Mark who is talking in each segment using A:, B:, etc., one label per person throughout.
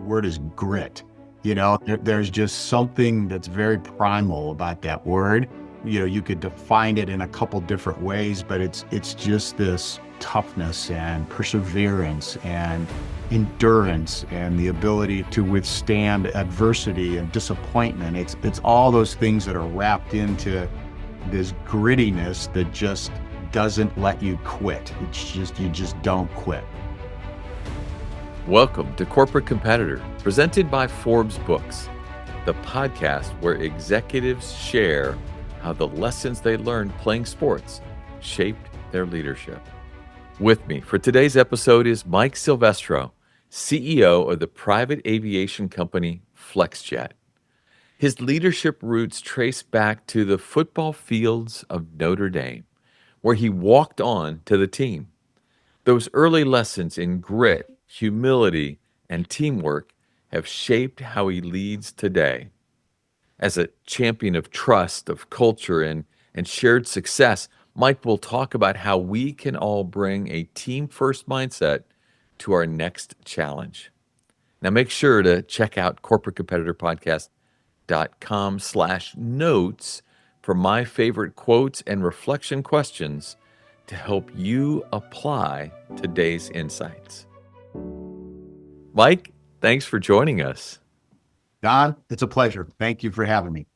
A: word is grit. There's just something that's very primal about that word. You could define it in a couple different ways, but it's just this toughness and perseverance and endurance and the ability to withstand adversity and disappointment. It's all those things that are wrapped into this grittiness that just doesn't let you quit. It's just, you just don't quit.
B: Welcome to Corporate Competitor, presented by Forbes Books, the podcast where executives share how the lessons they learned playing sports shaped their leadership. With me for today's episode is Mike Silvestro, CEO of the private aviation company FlexJet. His leadership roots trace back to the football fields of Notre Dame, where he walked on to the team. Those early lessons in grit, humility, and teamwork have shaped how he leads today. As a champion of trust, of culture, and shared success, Mike will talk about how we can all bring a team-first mindset to our next challenge. Now, make sure to check out corporatecompetitorpodcast.com/notes for my favorite quotes and reflection questions to help you apply today's insights. Mike, thanks for joining us.
A: Don, it's a pleasure. Thank you for having me.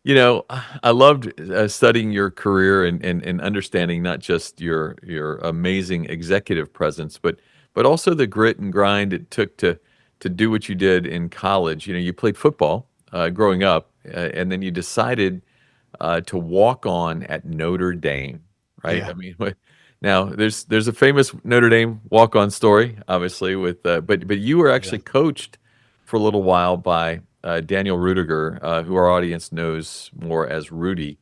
B: I loved studying your career and understanding not just your amazing executive presence, but also the grit and grind it took to do what you did in college. You played football growing up, and then you decided to walk on at Notre Dame, right?
A: Yeah.
B: I mean, now there's a famous Notre Dame walk-on story, obviously, with but you were actually coached for a little while by Daniel Rudiger, who our audience knows more as Rudy,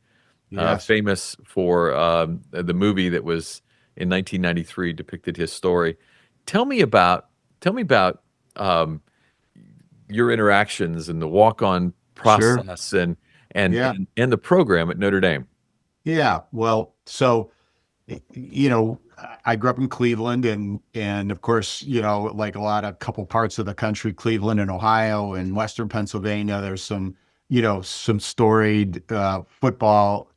A: Yes.
B: famous for the movie that was in 1993 depicted his story. Tell me about your interactions and the walk-on
A: Sure.
B: process and
A: Yeah.
B: the program at Notre Dame.
A: Yeah. Well, so, I grew up in Cleveland and of course, like a couple parts of the country, Cleveland and Ohio and Western Pennsylvania, there's some storied football,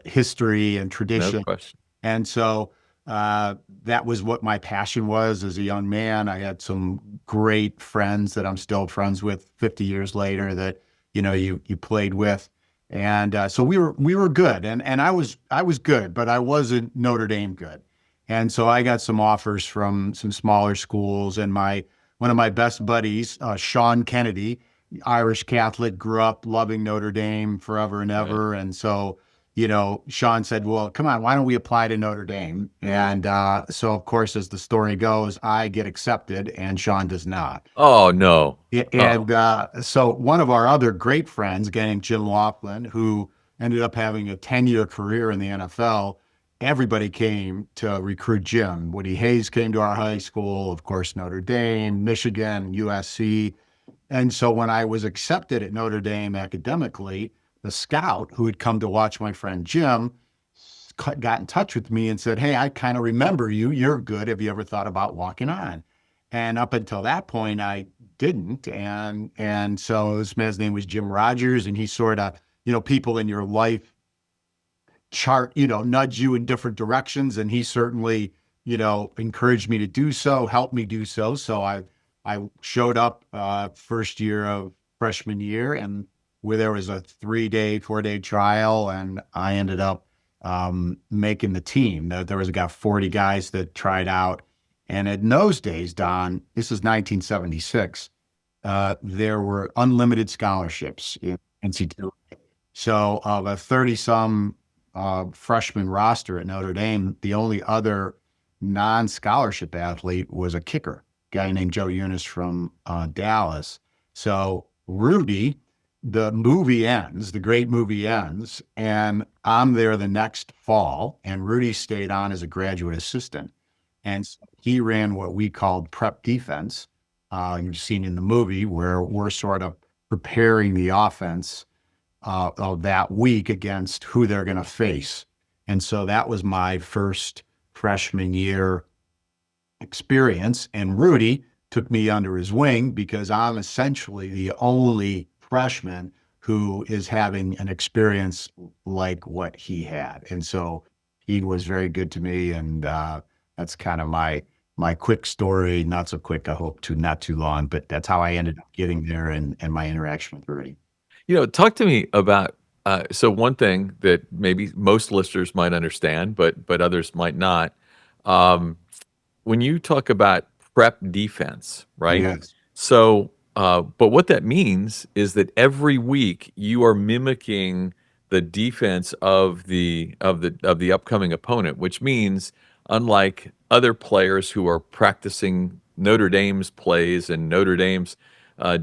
A: history and
B: No
A: tradition.
B: question.
A: And so that was what my passion was as a young man. I had some great friends that I'm still friends with 50 years later that, you played with. And so we were good, and I was good, but I wasn't Notre Dame good. And so I got some offers from some smaller schools, and one of my best buddies, Sean Kennedy, Irish Catholic, grew up loving Notre Dame forever and
B: Right.
A: ever. And so, Sean said, "Well, come on, why don't we apply to Notre Dame?" And so, of course, as the story goes, I get accepted, and Sean does not.
B: Oh no. Oh,
A: And so one of our other great friends, a guy named Jim Laughlin, who ended up having a 10-year career in the NFL, everybody came to recruit Jim. Woody Hayes came to our high school, of course, Notre Dame, Michigan, USC. And so when I was accepted at Notre Dame academically, the scout who had come to watch my friend Jim got in touch with me and said, "Hey, I kind of remember you. You're good. Have you ever thought about walking on?" And up until that point, I didn't. And so this man's name was Jim Rogers, and he sort of, people in your life chart, nudge you in different directions. And he certainly, encouraged me to do so, helped me do so. So I showed up first year of freshman year, and where there was a 4-day trial, and I ended up making the team. There was about 40 guys that tried out. And in those days, Don, this is 1976, there were unlimited scholarships in NCAA. So of a 30-some freshman roster at Notre Dame, the only other non-scholarship athlete was a kicker, a guy named Joe Eunice from Dallas. So Rudy, the movie ends, the great movie ends, and I'm there the next fall, and Rudy stayed on as a graduate assistant. And so he ran what we called prep defense. You've seen in the movie where we're sort of preparing the offense of that week against who they're going to face. And so that was my first freshman year experience. And Rudy took me under his wing because I'm essentially the only freshman who is having an experience like what he had. And so he was very good to me. And that's kind of my quick story. Not so quick, I hope, to not too long, but that's how I ended up getting there and my interaction with Rudy.
B: Talk to me about so one thing that maybe most listeners might understand, but others might not. Um, when you talk about prep defense, right?
A: Yes.
B: So, but what that means is that every week you are mimicking the defense of the upcoming opponent, which means unlike other players who are practicing Notre Dame's plays and Notre Dame's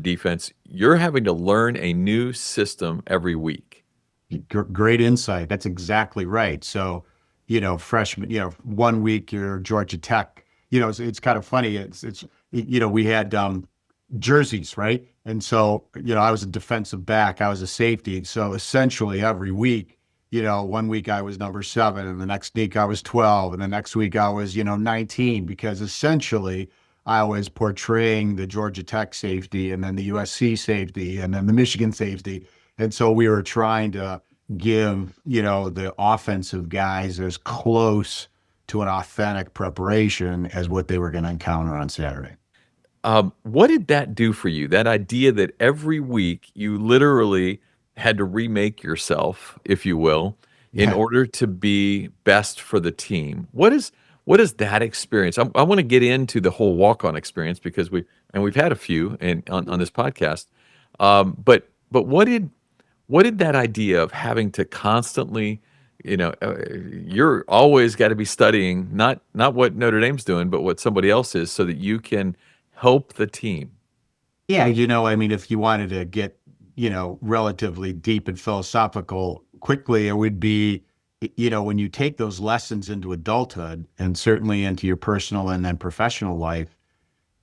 B: defense, you're having to learn a new system every week.
A: Great insight. That's exactly right. So, freshman, one week you're Georgia Tech. It's kind of funny. We had jerseys, right? And so, I was a defensive back, I was a safety. So essentially every week, one week I was number 7, and the next week I was 12, and the next week I was, 19, because essentially I was portraying the Georgia Tech safety and then the USC safety and then the Michigan safety. And so we were trying to give, the offensive guys as close to an authentic preparation as what they were going to encounter on Saturday.
B: What did that do for you? That idea that every week you literally had to remake yourself, if you will, in
A: Yeah.
B: order to be best for the team. What is that experience? I want to get into the whole walk-on experience because we've had a few on this podcast. But what did that idea of having to constantly, you're always got to be studying not what Notre Dame's doing, but what somebody else is, so that you can help the team.
A: Yeah, I mean, if you wanted to get, relatively deep and philosophical quickly, it would be, when you take those lessons into adulthood and certainly into your personal and then professional life,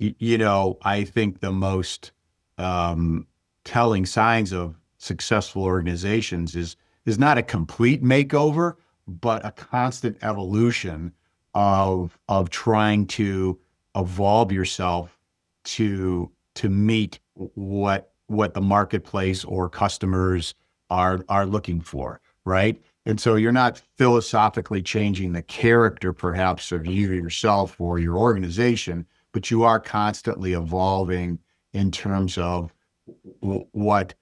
A: I think the most telling signs of successful organizations is not a complete makeover, but a constant evolution of trying to evolve yourself to meet what the marketplace or customers are looking for, right? And so you're not philosophically changing the character, perhaps, of you yourself or your organization, but you are constantly evolving in terms of what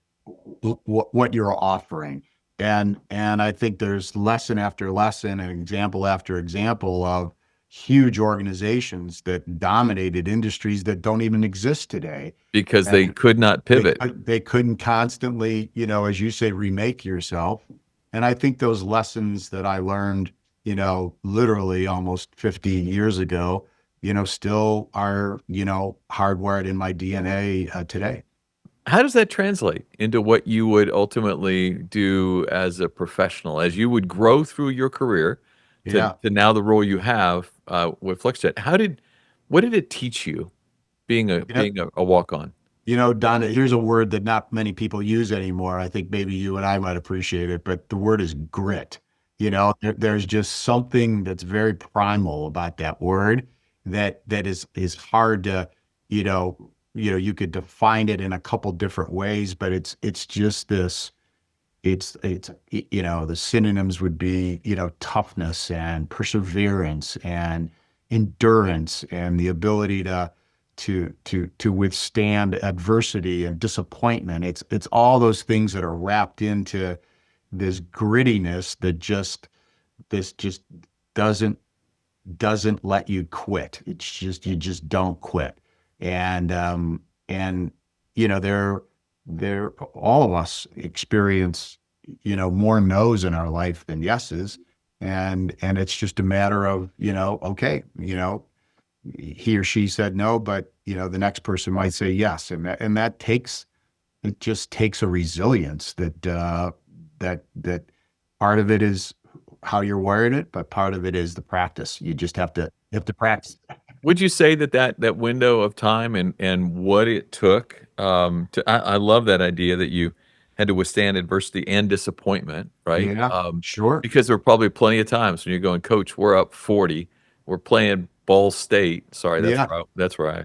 A: what you're offering. And I think there's lesson after lesson and example after example of huge organizations that dominated industries that don't even exist today.
B: Because they
A: And
B: could not pivot.
A: they couldn't constantly, as you say, remake yourself. And I think those lessons that I learned, literally almost 50 years ago, still are, hardwired in my DNA today.
B: How does that translate into what you would ultimately do as a professional, as you would grow through your career to,
A: Yeah.
B: to now the role you have with FlexJet? What did it teach you being a
A: You know,
B: being a walk-on?
A: Donna, here's a word that not many people use anymore. I think maybe you and I might appreciate it, but the word is grit. There's just something that's very primal about that word that is hard to, you could define it in a couple different ways, but it's just this. It's the synonyms would be, toughness and perseverance and endurance and the ability to withstand adversity and disappointment. It's all those things that are wrapped into this grittiness that just doesn't let you quit. It's just you just don't quit. And they're all of us experience, more no's in our life than yeses. And it's just a matter of, okay, he or she said no, but the next person might say yes, and that takes it just takes a resilience that part of it is how you're wired it, but part of it is the practice. You have to practice.
B: Would you say that window of time and what it took I love that idea that you had to withstand adversity and disappointment, right?
A: Yeah, sure.
B: Because there were probably plenty of times when you're going, Coach, we're up 40, we're playing Ball State. Sorry,
A: Yeah,
B: that's where I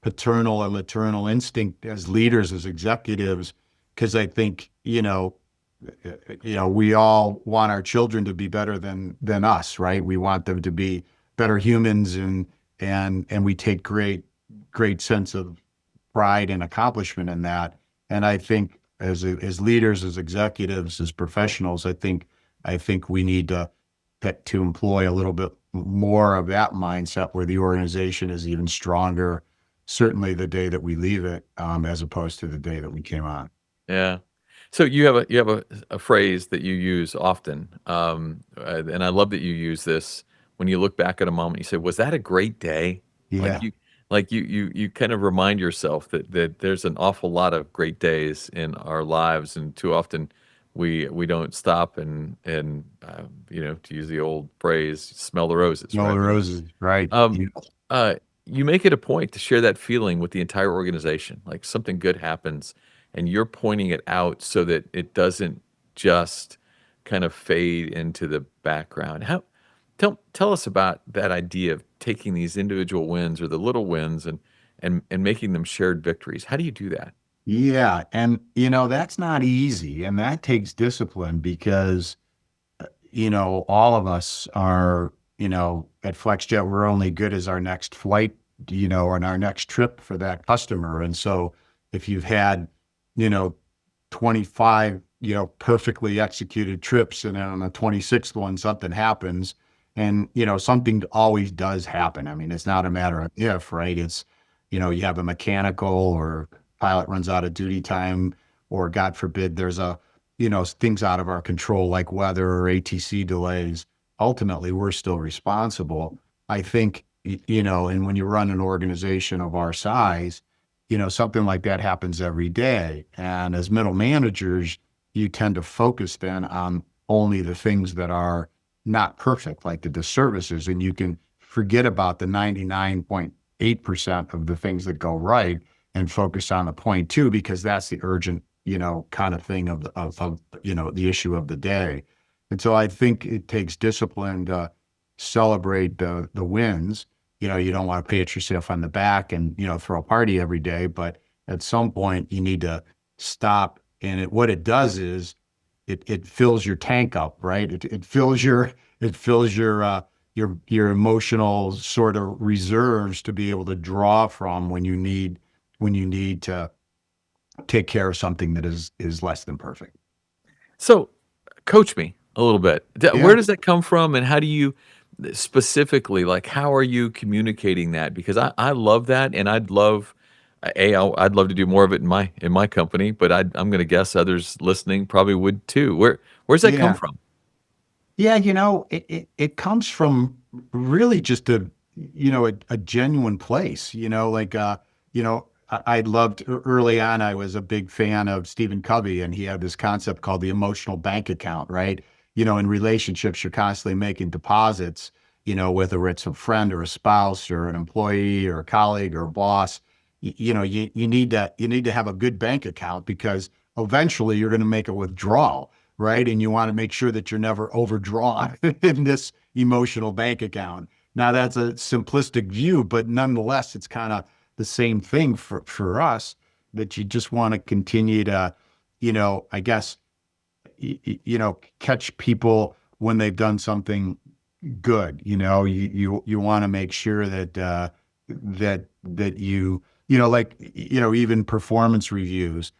A: paternal or maternal instinct as leaders, as executives, because I think, we all want our children to be better than us, right? We want them to be better humans, and we take great sense of pride and accomplishment in that. And I think as leaders, as executives, as professionals, I think we need to employ a little bit more of that mindset where the organization is even stronger, certainly the day that we leave it, as opposed to the day that we came on.
B: Yeah. So you have a phrase that you use often, and I love that you use this when you look back at a moment. You say, "Was that a great day?" Like
A: Yeah.
B: you, like you kind of remind yourself that there's an awful lot of great days in our lives, and too often we don't stop and to use the old phrase, smell the roses,
A: Smell
B: right?
A: the roses, right.
B: Um, you make it a point to share that feeling with the entire organization, like something good happens, and you're pointing it out so that it doesn't just kind of fade into the background. Tell us about that idea of taking these individual wins or the little wins and making them shared victories. How do you do that?
A: Yeah, and, that's not easy, and that takes discipline because all of us are, at FlexJet, we're only good as our next flight, and our next trip for that customer. And so if you've had, you know, 25, perfectly executed trips, and then on the 26th one, something happens, and, something always does happen. I mean, it's not a matter of if, right? It's, you have a mechanical or pilot runs out of duty time, or God forbid, there's things out of our control like weather or ATC delays. Ultimately, we're still responsible. I think, and when you run an organization of our size, something like that happens every day. And as middle managers, you tend to focus then on only the things that are not perfect, like the disservices, and you can forget about the 99.8% of the things that go right and focus on the point two, because that's the urgent, kind of thing of the issue of the day. And so I think it takes discipline to celebrate the wins. You don't want to pat yourself on the back and, throw a party every day, but at some point you need to stop. And what it does is it fills your tank up, right? It fills your emotional sort of reserves to be able to draw from when you need to take care of something that is less than perfect.
B: So, coach me a little bit.
A: Yeah.
B: Where does that come from, and how do you specifically, like, how are you communicating that? Because I love that, and I'd love to do more of it in my company, but I'm going to guess others listening probably would too. Where's that come
A: Yeah.
B: from?
A: Yeah, it comes from really just a genuine place, like, I loved early on, I was a big fan of Stephen Covey, and he had this concept called the emotional bank account, right? In relationships, you're constantly making deposits, whether it's a friend or a spouse or an employee or a colleague or a boss. You need to have a good bank account, because eventually you're going to make a withdrawal, right? And you want to make sure that you're never overdrawn in this emotional bank account. Now, that's a simplistic view, but nonetheless, it's kind of the same thing for us, that you just want to continue to, I guess, catch people when they've done something good. You want to make sure that like, even performance reviews,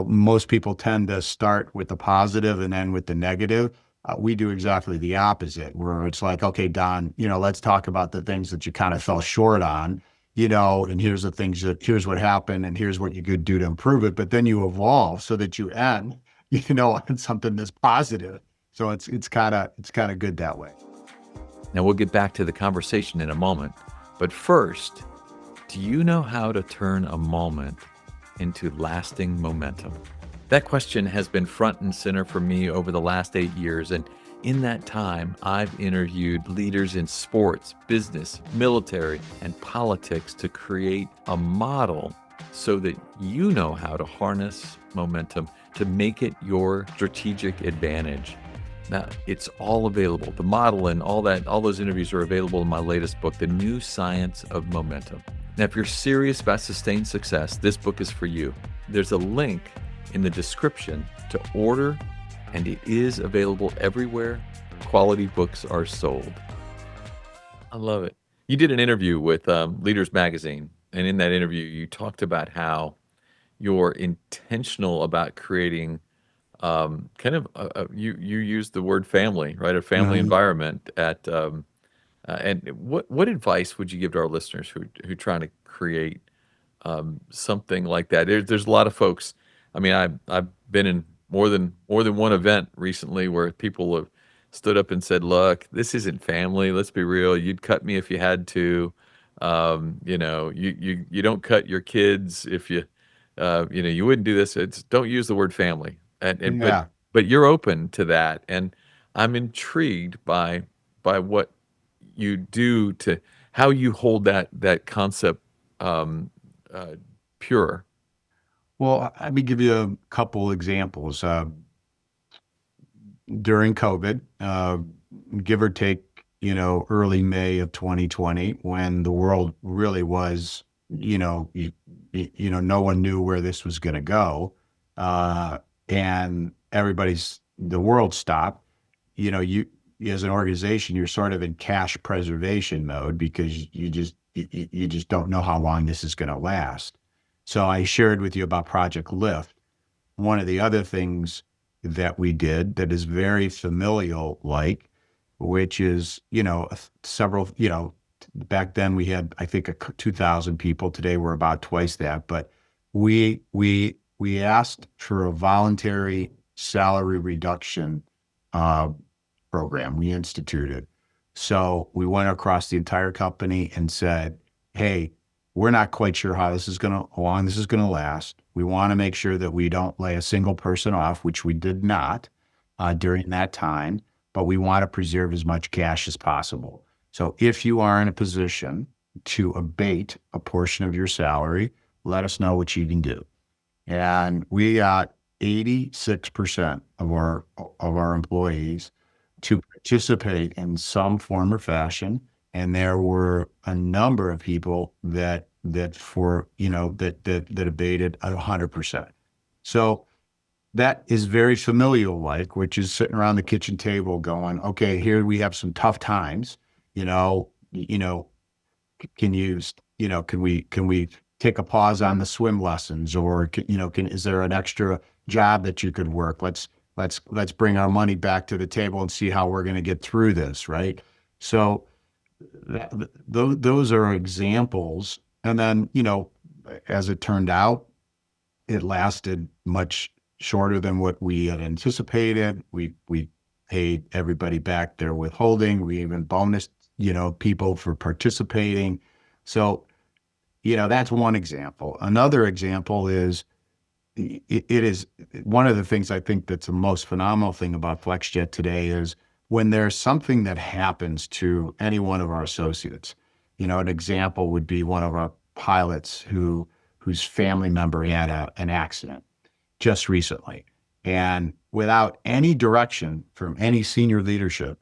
A: most people tend to start with the positive and end with the negative. We do exactly the opposite, where it's like, okay, Don, let's talk about the things that you kind of fell short on, and here's what happened, and here's what you could do to improve it. But then you evolve so that you end, on something that's positive. So it's kind of good that way.
B: Now we'll get back to the conversation in a moment, but first, do you know how to turn a moment into lasting momentum? That question has been front and center for me over the last 8 years, and in that time, I've interviewed leaders in sports, business, military, and politics to create a model so that you know how to harness momentum to make it your strategic advantage. Now, it's all available. The model and all those interviews are available in my latest book, The New Science of Momentum. Now, if you're serious about sustained success, this book is for you. There's a link in the description to order, and it is available everywhere quality books are sold. I love it. You did an interview with Leaders Magazine, and in that interview, you talked about how you're intentional about creating kind of you used the word family, right? A family
A: Mhm.
B: environment at and what advice would you give to our listeners who trying to create something like that? There's a lot of folks. I mean, I've been in more than one event recently where people have stood up and said, "Look, this isn't family. Let's be real. You'd cut me if you had to. You don't cut your kids if you wouldn't do this. It's don't use the word family." And
A: Yeah.
B: but you're open to that, and I'm intrigued by what you do to how you hold that concept um, uh, pure.
A: Well, let me give you a couple examples. During COVID, give or take, early May of 2020, when the world really was, no one knew where this was going to go, uh, and the world stopped. You as an organization, you're sort of in cash preservation mode because you just don't know how long this is going to last. So I shared with you about Project Lift. One of the other things that we did that is very familial like, which is, several, back then we had, I think, 2,000 people. Today we're about twice that. But we asked for a voluntary salary reduction uh, program we instituted. So we went across the entire company and said, hey, we're not quite sure how long this is going to last. We want to make sure that we don't lay a single person off, which we did not during that time, but we want to preserve as much cash as possible. So if you are in a position to abate a portion of your salary, let us know what you can do. And we got 86% of our employees to participate in some form or fashion. And there were a number of people that abated 100%. So that is very familial like, which is sitting around the kitchen table going, okay, here we have some tough times, you know, you know, can you, can we take a pause on the swim lessons, or is there an extra job that you could work? Let's bring our money back to the table and see how we're going to get through this, right? So those are examples. And then, as it turned out, it lasted much shorter than what we had anticipated. We paid everybody back their withholding. We even bonused, people for participating. So, that's one example. Another example is it is one of the things I think that's the most phenomenal thing about FlexJet today is when there's something that happens to any one of our associates. An example would be one of our pilots whose family member had an accident just recently. And without any direction from any senior leadership,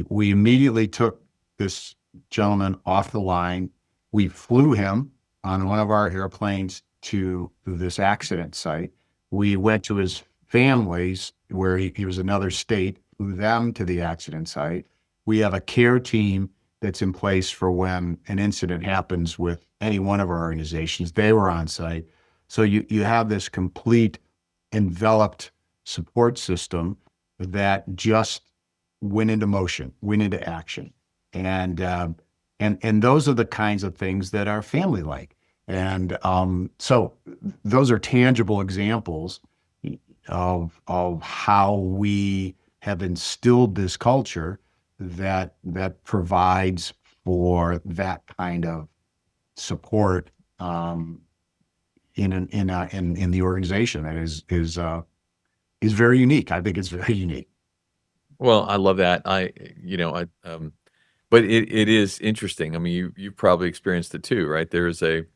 A: we immediately took this gentleman off the line. We flew him on one of our airplanes to this accident site. We went to his families where he was another state, flew them to the accident site. We have a care team that's in place for when an incident happens with any one of our organizations. They were on site. So you have this complete enveloped support system that just went into motion, went into action. And those are the kinds of things that are family like. And so those are tangible examples of how we have instilled this culture that provides for that kind of support in the organization. That is very unique. I think it's very unique.
B: Well, I love that. But it is interesting. I mean, you've probably experienced it too, right? There's a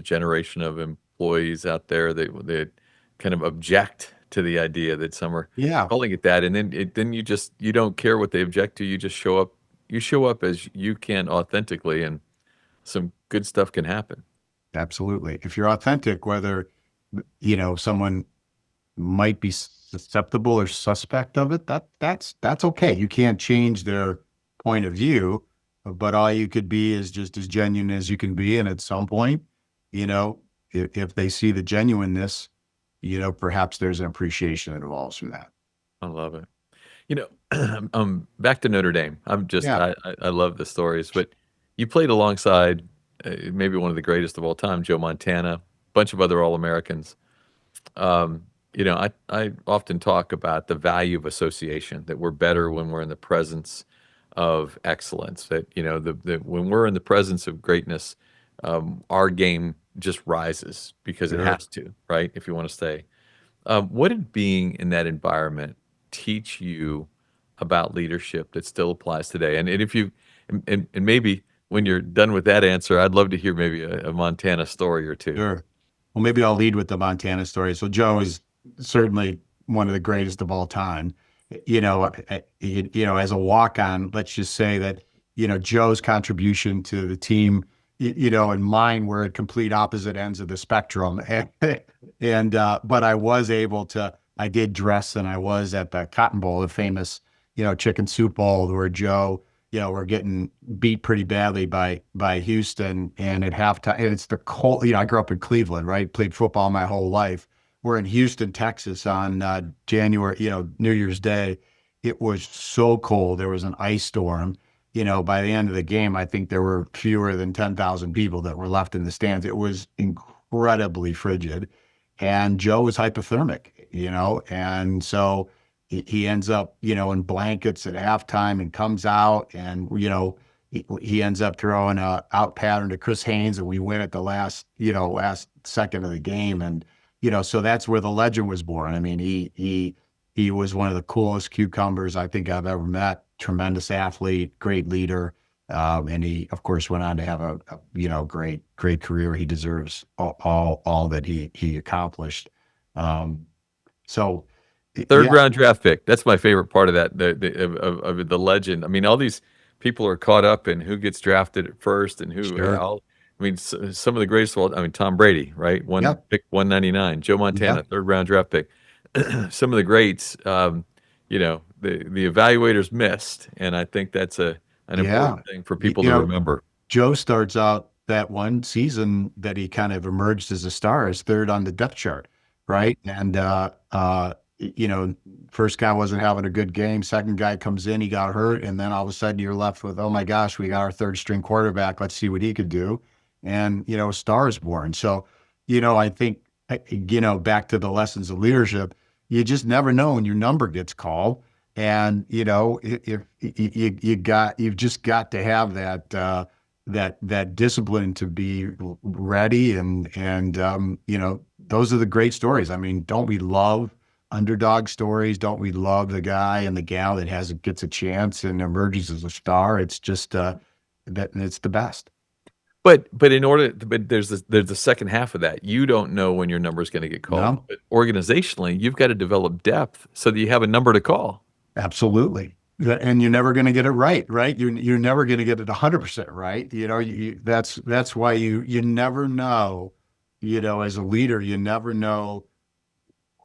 B: generation of employees out there that kind of object to the idea that some are
A: Yeah.
B: calling it that, and then you don't care what they object to. You just show up. You show up as you can authentically, and some good stuff can happen.
A: Absolutely. If you're authentic, whether, someone might be susceptible or suspect of it, that's okay. You can't change their point of view, but all you could be is just as genuine as you can be. And at some point, you know, if they see the genuineness, perhaps there's an appreciation that evolves from that.
B: I love it. Back to Notre Dame.
A: Yeah,
B: I love the stories, but you played alongside maybe one of the greatest of all time, Joe Montana, a bunch of other All-Americans. I often talk about the value of association, that we're better when we're in the presence of excellence, that, when we're in the presence of greatness, our game just rises because it
A: sure.
B: has to, right? If you want to stay. What did being in that environment teach you about leadership that still applies today? And if you and maybe when you're done with that answer, I'd love to hear maybe a Montana story or two.
A: Sure. Well, maybe I'll lead with the Montana story. So Joe is certainly one of the greatest of all time. As a walk-on, let's just say that, Joe's contribution to the team, and mine were at complete opposite ends of the spectrum. But I did dress, and I was at the Cotton Bowl, the famous, chicken soup bowl, where Joe, we're getting beat pretty badly by Houston, and at halftime, and it's the cold. I grew up in Cleveland, right? Played football my whole life. We're in Houston, Texas, on January, New Year's Day. It was so cold. There was an ice storm. By the end of the game, I think there were fewer than 10,000 people that were left in the stands. It was incredibly frigid, and Joe was hypothermic. And so he ends up, in blankets at halftime and comes out, and, he ends up throwing a out pattern to Chris Haynes, and we win at the last second of the game. And, so that's where the legend was born. I mean, he was one of the coolest cucumbers I think I've ever met. Tremendous athlete, great leader. And he, of course, went on to have a great career. He deserves all that he accomplished. So,
B: Third
A: yeah,
B: round draft pick. That's my favorite part of that, of the legend. I mean, all these people are caught up in who gets drafted at first and who.
A: sure.
B: Some of the greatest of all. I mean, Tom Brady, right?
A: Yep.
B: Pick 199. Joe Montana,
A: Yep.
B: third round draft pick. Some of the greats, the evaluators missed, and I think that's an
A: Yeah.
B: important thing for
A: You,
B: people
A: you
B: to
A: know,
B: remember.
A: Joe starts out that one season that he kind of emerged as a star as third on the depth chart, right? And first guy wasn't having a good game. Second guy comes in, he got hurt, and then all of a sudden you're left with, oh my gosh, we got our third string quarterback. Let's see what he could do. And a star is born. So, I think back to the lessons of leadership, you just never know when your number gets called. And if you've just got to have that discipline to be ready, and those are the great stories. I mean, don't we love underdog stories? Don't we love the guy and the gal that gets a chance and emerges as a star? It's just that it's the best.
B: But there's the second half of that. You don't know when your number is going to get called.
A: No,
B: But organizationally, you've got to develop depth so that you have a number to call.
A: absolutely. And you're never going to get it right, right? You're never going to get it 100% right. That's why you never know. As a leader, you never know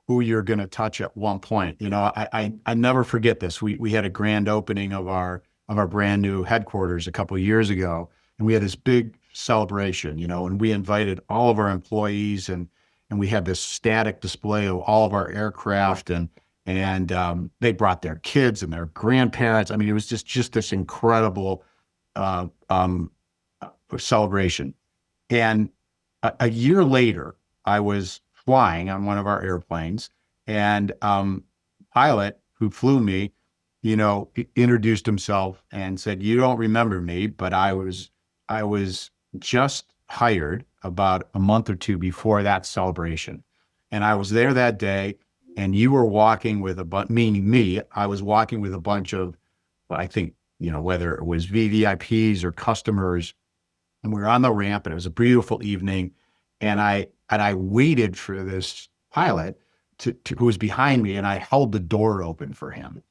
A: who you're going to touch at one point. I never forget this. We had a grand opening of our brand new headquarters a couple of years ago, and we had this big celebration. And we invited all of our employees, and we had this static display of all of our aircraft, and they brought their kids and their grandparents. I mean, it was just this incredible uh, um, celebration. And a year later, I was flying on one of our airplanes, and pilot who flew me, introduced himself and said, "You don't remember me, but I was just hired about a month or two before that celebration, and I was there that day, and you were walking with meaning me, I was walking with a bunch of, well, I think, whether it was VVIPs or customers, and we were on the ramp, and it was a beautiful evening, and I waited for this pilot who was behind me, and I held the door open for him."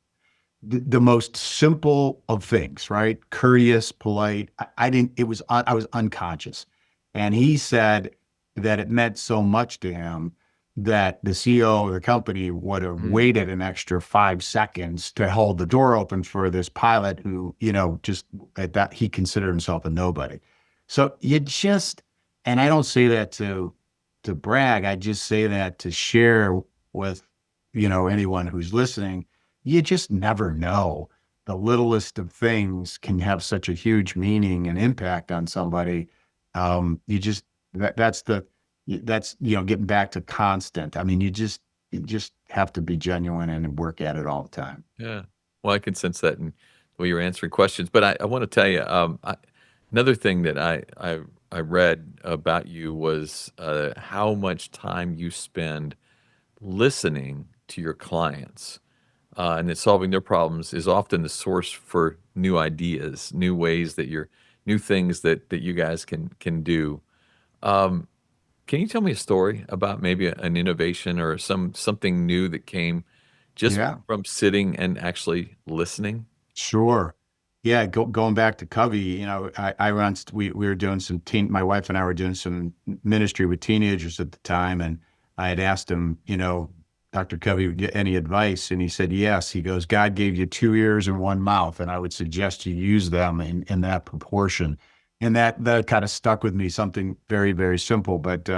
A: the most simple of things, right? Courteous, polite. I didn't, it was, I was unconscious. And he said that it meant so much to him that the CEO of the company would have
B: Mm.
A: waited an extra 5 seconds to hold the door open for this pilot who, just at that he considered himself a nobody. So you just, and I don't say that to brag. I just say that to share with, anyone who's listening. You just never know. The littlest of things can have such a huge meaning and impact on somebody. You just that's getting back to constant. I mean, you just have to be genuine and work at it all the time.
B: Yeah. Well, I can sense that in the way you're answering questions. But I want to tell you, another thing that I read about you was how much time you spend listening to your clients, and that solving their problems is often the source for new ideas, new things that you guys can do. Um, can you tell me a story about maybe an innovation or something new that came just
A: Yeah.
B: from sitting and actually listening?
A: Sure. Yeah, going back to Covey, I once we were doing my wife and I were doing some ministry with teenagers at the time, and I had asked him, Dr. Covey, any advice? And he said, yes. He goes, God gave you two ears and one mouth, and I would suggest you use them in that proportion. And that kind of stuck with me, something very, very simple. But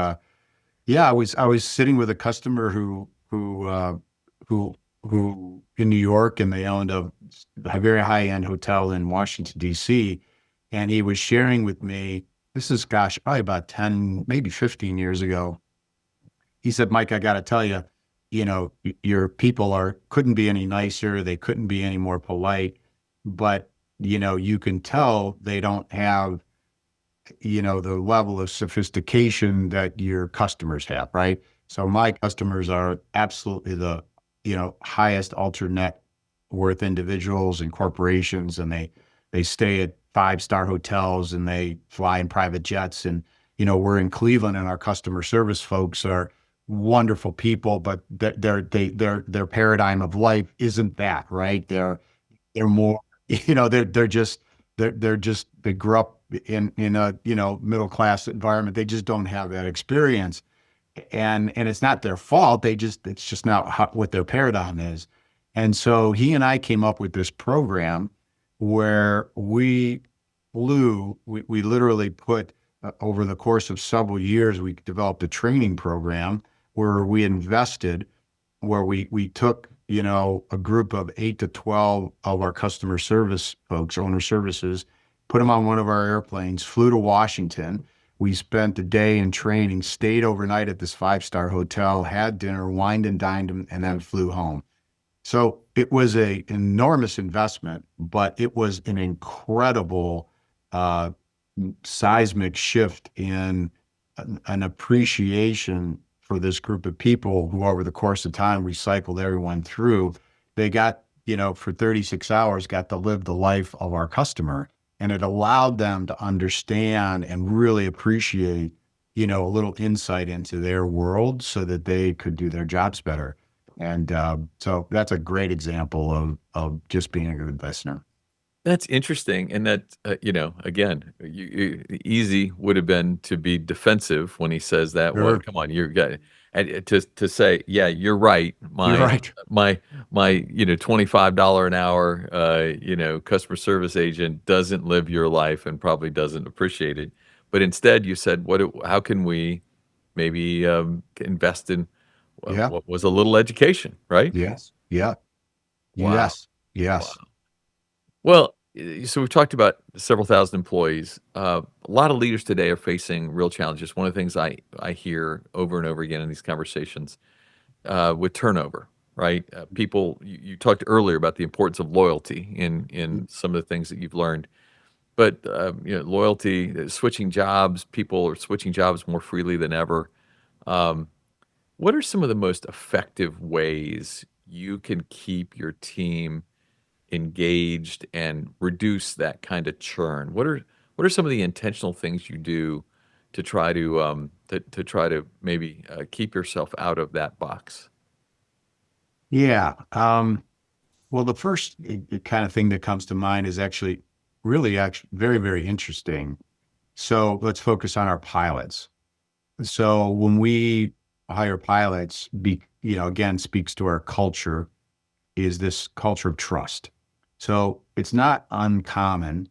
A: yeah, I was sitting with a customer who who in New York, and they owned a very high-end hotel in Washington, D.C. And he was sharing with me, this is, gosh, probably about 10, maybe 15 years ago. He said, Mike, I got to tell you, your people couldn't be any nicer. They couldn't be any more polite, but, you can tell they don't have, the level of sophistication that your customers have, right? So my customers are absolutely the, highest ultra net worth individuals and corporations, and they stay at five-star hotels and they fly in private jets. And, we're in Cleveland, and our customer service folks are wonderful people, but their paradigm of life isn't that, right? They're more, they grew up in a, middle class environment. They just don't have that experience. And it's not their fault. It's just not what their paradigm is. And so he and I came up with this program where we literally put, over the course of several years, we developed a training program where we invested, where we took, a group of 8 to 12 of our customer service folks, owner services, put them on one of our airplanes, flew to Washington. We spent a day in training, stayed overnight at this five-star hotel, had dinner, wined and dined them, and then flew home. So it was a enormous investment, but it was an incredible uh, seismic shift in an appreciation for this group of people who, over the course of time, recycled everyone through. They got, for 36 hours, got to live the life of our customer. And it allowed them to understand and really appreciate, a little insight into their world so that they could do their jobs better. And so that's a great example of just being a good listener.
B: That's interesting, and that, again, easy would have been to be defensive when he says that. "Well,
A: Sure.
B: come on, you're got," and to say, "Yeah, you're right.
A: You're
B: My
A: right.
B: my my, $25 an hour, customer service agent doesn't live your life and probably doesn't appreciate it." But instead, you said, how can we maybe, invest in
A: Yeah.
B: what was a little education, right?
A: Yes. Yeah.
B: Wow,
A: Yes. Yes.
B: wow. Well, so we've talked about several thousand employees. A lot of leaders today are facing real challenges. One of the things I hear over and over again in these conversations, with turnover, right? People, you talked earlier about the importance of loyalty in some of the things that you've learned, but loyalty, switching jobs, people are switching jobs more freely than ever. Um, what are some of the most effective ways you can keep your team engaged and reduce that kind of churn? What are some of the intentional things you do to try to try to maybe keep yourself out of that box?
A: Yeah. Well, the first kind of thing that comes to mind is actually very, very interesting. So let's focus on our pilots. So when we hire pilots, again, speaks to our culture, is this culture of trust. So it's not uncommon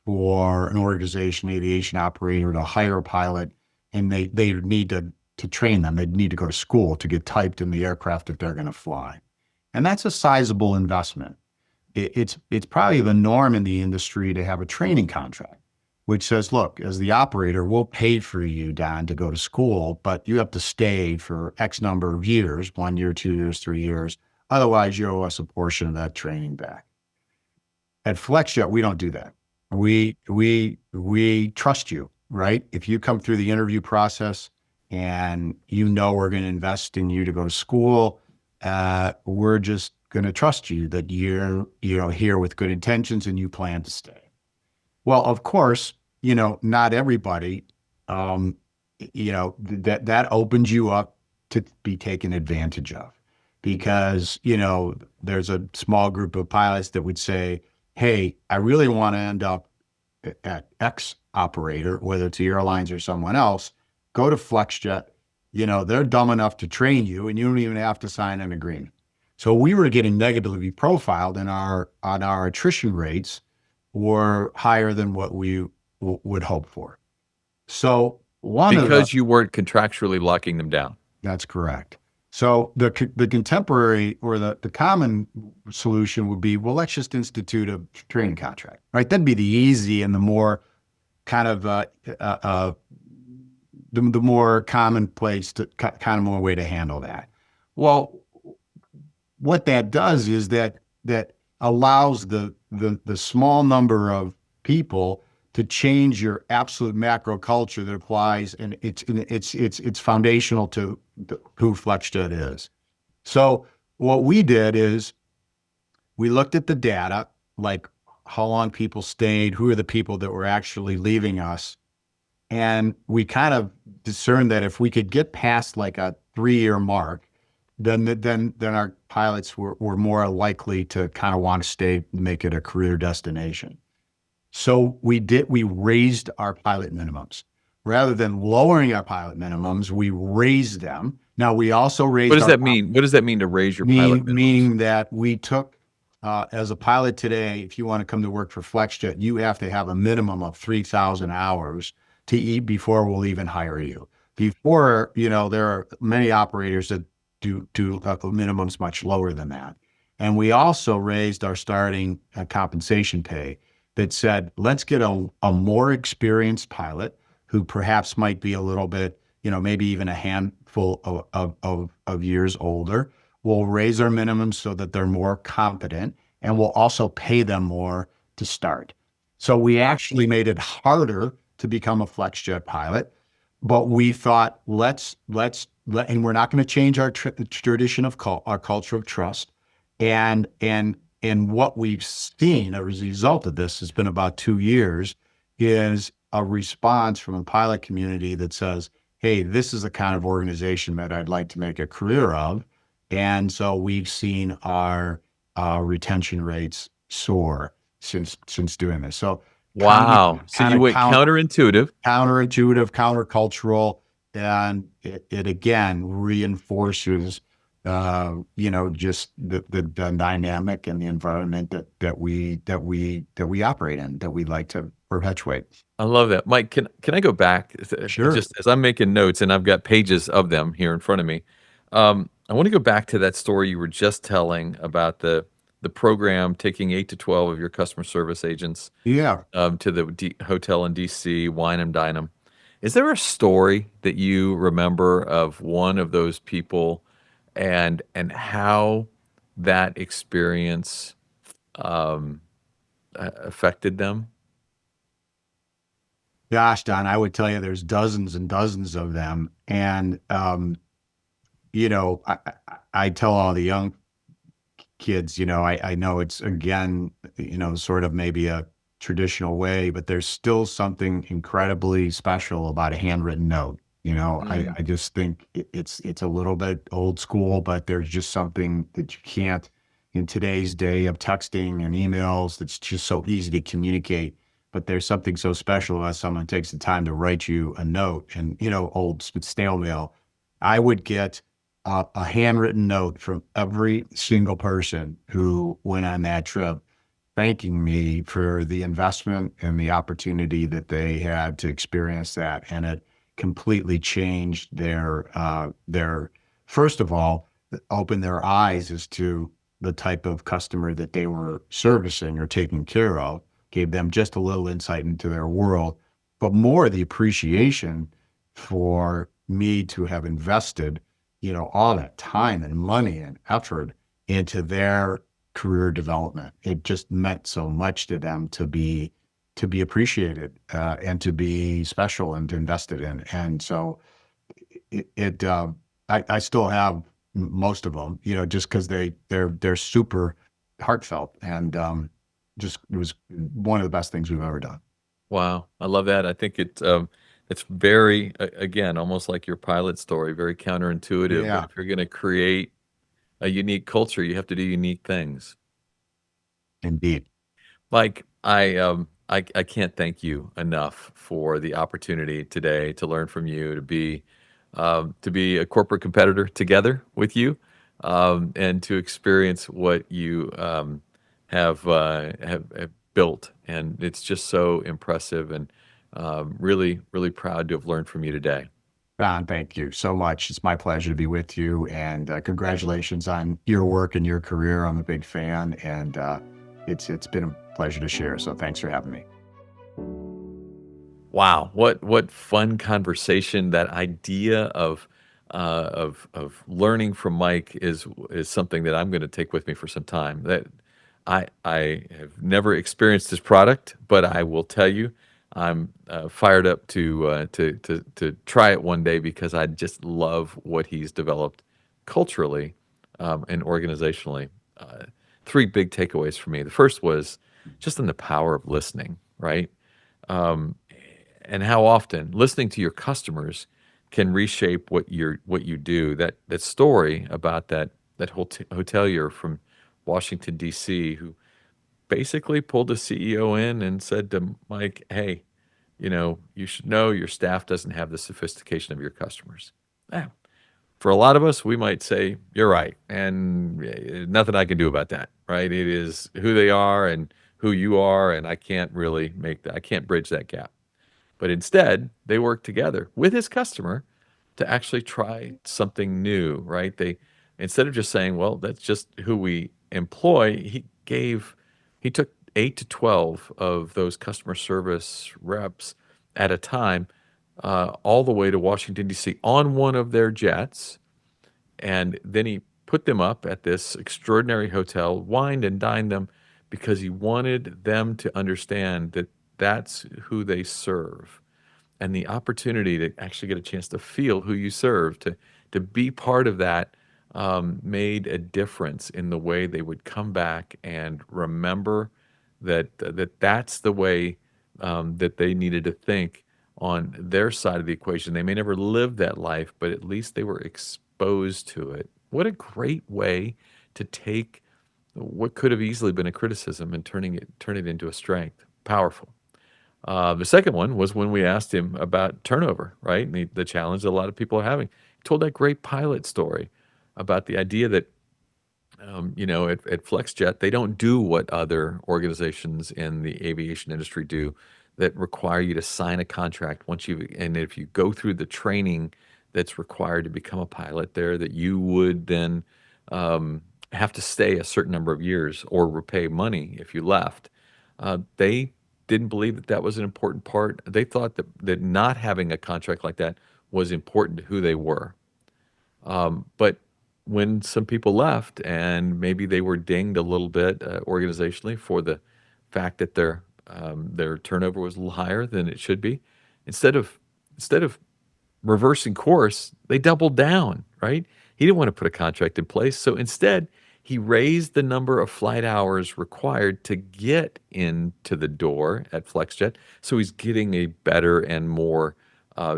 A: for an organization, aviation operator, to hire a pilot, and they need to train them. They need to go to school to get typed in the aircraft that they're going to fly, and that's a sizable investment. It's probably the norm in the industry to have a training contract, which says, look, as the operator, we'll pay for you, Don, to go to school, but you have to stay for X number of years, 1 year, 2 years, 3 years. Otherwise, you owe us a portion of that training back. At FlexJet, we don't do that. We trust you, right? If you come through the interview process and we're going to invest in you to go to school, we're just going to trust you that you're here with good intentions and you plan to stay. Well, of course, not everybody, that opens you up to be taken advantage of, because, there's a small group of pilots that would say, hey, I really want to end up at X operator, whether it's the airlines or someone else, go to FlexJet. They're dumb enough to train you and you don't even have to sign an agreement. So we were getting negatively profiled, and our attrition rates were higher than what we would hope for. So
B: because you weren't contractually locking them down.
A: That's correct. So the contemporary or the common solution would be, well, let's just institute a training contract, right? That'd be the easy and the more kind of the more commonplace, kind of more way to handle that. Well, what that does is that allows the small number of people to change your absolute macro culture that applies, and it's foundational to who FlexJet is. So what we did is we looked at the data, like how long people stayed, who are the people that were actually leaving us, and we kind of discerned that if we could get past like a 3-year mark, then our pilots were more likely to kind of want to stay, make it a career destination. So we raised our pilot minimums. Rather than lowering our pilot minimums, we raised them. Now we also raised.
B: What does that mean? What does that mean to raise your pilot minimums?
A: Meaning that we took, as a pilot today, if you want to come to work for FlexJet, you have to have a minimum of 3,000 hours to eat before we'll even hire you. Before, there are many operators that do minimums much lower than that. And we also raised our starting compensation pay that said, let's get a more experienced pilot who perhaps might be a little bit, maybe even a handful of years older. We'll raise our minimums so that they're more competent, and we'll also pay them more to start. So we actually made it harder to become a FlexJet pilot, but we thought, and we're not going to change our tradition of our culture of trust. And what we've seen as a result of this has been about 2 years, is a response from the pilot community that says, hey, this is the kind of organization that I'd like to make a career of. And so we've seen our retention rates soar since doing this. So
B: wow. So you went counterintuitive,
A: countercultural, and it again reinforces just the dynamic and the environment that we operate in, that we like to perpetuate.
B: I love that. Mike, can I go back?
A: Sure.
B: Just as I'm making notes, and I've got pages of them here in front of me. I want to go back to that story you were just telling about the program taking 8 to 12 of your customer service agents to the hotel in DC, wine and dine them. Is there a story that you remember of one of those people and how that experience affected them?
A: Gosh, Don, I would tell you there's dozens and dozens of them. And, I tell all the young kids, I know it's, again, sort of maybe a traditional way, but there's still something incredibly special about a handwritten note. I just think it's a little bit old school, but there's just something that you can't in today's day of texting and emails. It's just so easy to communicate. But there's something so special as someone takes the time to write you a note. And, old snail mail, I would get a handwritten note from every single person who went on that trip, thanking me for the investment and the opportunity that they had to experience that. And it completely changed their first of all, opened their eyes as to the type of customer that they were servicing or taking care of, gave them just a little insight into their world, but more the appreciation for me to have invested, all that time and money and effort into their career development. It just meant so much to them to be appreciated, and to be special and invested in. And so I still have most of them, just because they're super heartfelt, and just it was one of the best things we've ever done.
B: Wow, I love that. I think it's very again, almost like your pilot story, very counterintuitive. But
A: Yeah,
B: if you're going to create a unique culture, you have to do unique things.
A: indeed.
B: Mike, I can't thank you enough for the opportunity today to learn from you, to be a corporate competitor together with you, and to experience what you have built. And it's just so impressive, and really, really proud to have learned from you today.
A: Don, thank you so much. It's my pleasure to be with you, and congratulations on your work and your career. I'm a big fan, and it's been a pleasure to share. So thanks for having me.
B: Wow, what fun conversation! That idea of learning from Mike is something that I'm going to take with me for some time. That I have never experienced his product, but I will tell you, I'm fired up to try it one day because I just love what he's developed culturally, and organizationally. Three big takeaways for me. The first was just in the power of listening, right? Um, and how often listening to your customers can reshape what you do. That story about that hotelier from Washington D.C. who basically pulled the CEO in and said to Mike, "Hey, you should know your staff doesn't have the sophistication of your customers." Eh, for a lot of us, we might say, "You're right," and nothing I can do about that, right? It is who they are and who you are, and I can't really make that. I can't bridge that gap. But instead, they work together with his customer to actually try something new, right? They instead of just saying, "Well, that's just who we employ," he took 8 to 12 of those customer service reps at a time, all the way to Washington D.C. on one of their jets, and then he put them up at this extraordinary hotel, wined and dined them because he wanted them to understand that that's who they serve, and the opportunity to actually get a chance to feel who you serve, to be part of that, made a difference in the way they would come back and remember that's the way, that they needed to think on their side of the equation. They may never live that life, but at least they were exposed to it. What a great way to take what could have easily been a criticism and turn it into a strength. Powerful. The second one was when we asked him about turnover, right? And the challenge that a lot of people are having. He told that great pilot story about the idea that, at FlexJet, they don't do what other organizations in the aviation industry do that require you to sign a contract and if you go through the training that's required to become a pilot there, that you would then have to stay a certain number of years or repay money if you left. They didn't believe that that was an important part. They thought that not having a contract like that was important to who they were. But when some people left and maybe they were dinged a little bit, organizationally, for the fact that their turnover was a little higher than it should be, instead of reversing course, they doubled down, right? He didn't want to put a contract in place. So instead, he raised the number of flight hours required to get into the door at FlexJet. So he's getting a better and more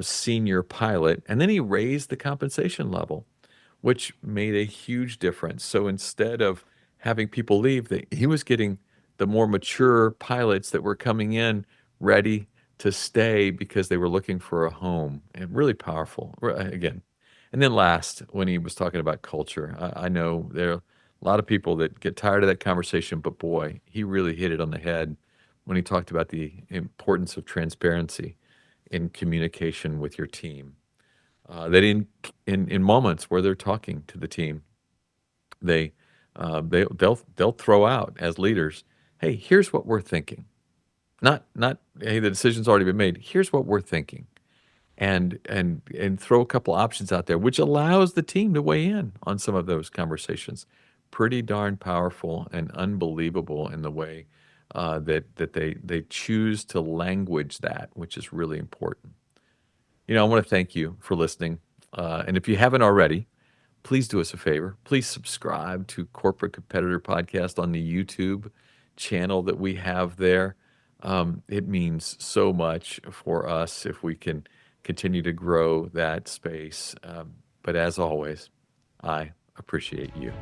B: senior pilot. And then he raised the compensation level, which made a huge difference. So instead of having people leave, that he was getting the more mature pilots that were coming in ready to stay because they were looking for a home, and really powerful. Again, and then last, when he was talking about culture, I know there are a lot of people that get tired of that conversation, but boy, he really hit it on the head when he talked about the importance of transparency in communication with your team. That in moments where they're talking to the team, they they'll throw out as leaders, "Hey, here's what we're thinking." Not, "Hey, the decision's already been made. Here's what we're thinking." And throw a couple options out there, which allows the team to weigh in on some of those conversations. Pretty darn powerful and unbelievable in the way that they choose to language that, which is really important. I want to thank you for listening. And if you haven't already, please do us a favor. Please subscribe to Corporate Competitor Podcast on the YouTube channel that we have there. It means so much for us if we can continue to grow that space. But as always, I appreciate you.